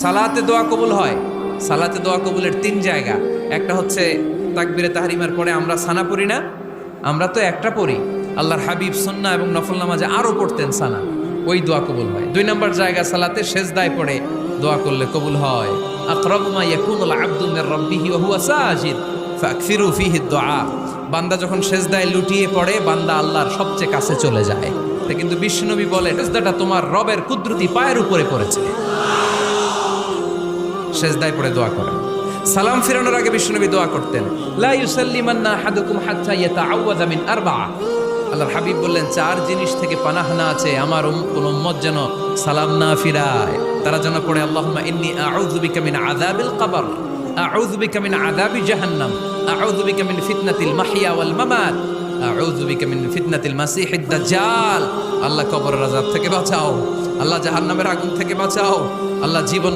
সালাতে দোয়া কবুল হয়। সালাতে দোয়া কবুলের 3 জায়গা। একটা হচ্ছে তাকবীরে তাহরিমার পরে আমরা সানা পড়ি না, আমরা তো একটা পড়ি। আল্লাহর হাবিব সুন্নাহ এবং নফল নামাজে আরো পড়তেন সানা, ওই দোয়া কবুল হয়। 2 নম্বর জায়গা সালাতে সেজদায় পড়ে দোয়া করলে কবুল হয়। আকরাবু মা ইয়াকুনুল আবদু মির রাব্বিহি ওয়া হুয়া সাজিদ ফাকসিরু ফিহি দুআ। বান্দা যখন সেজদায় লুটিয়ে পড়ে, বান্দা আল্লাহর সবচেয়ে কাছে চলে যায়। তা কিন্তু বিশ্বনবী বলে, সেজদাটা তোমার রবের কুদরতি পায়ের উপরে পড়েছে। সেজদায় পড়ে দোয়া করেন। সালাম ফিরানোর আগে বিশ্বনবী দোয়া করতেন, লা ইউসাল্লিমান্না আহাদুকুম হাত্তা ইয়াতাআওয়াযা মিন আরবা'a। আল্লাহর হাবিব বললেন, 4 জিনিস থেকে পানাহ না আছে আমার কোন উম্মত যেন সালাম না ফিরায়। তারা যেন পড়ে, আল্লাহুম্মা ইন্নী আউযু বিকা মিন আযাবিল কবর, আউযু বিকা মিন আযাবি জাহান্নাম, আউযু বিকা মিন ফিতনাতিল মাহইয়া ওয়াল মামাত, আউযু বিকা মিন ফিতনাতিল মাসিহিদ দাজ্জাল। আল্লাহ কবরের আযাব থেকে বাঁচাও, আল্লাহ জাহান্নামের আগুন থেকে বাঁচাও, আল্লাহ জীবন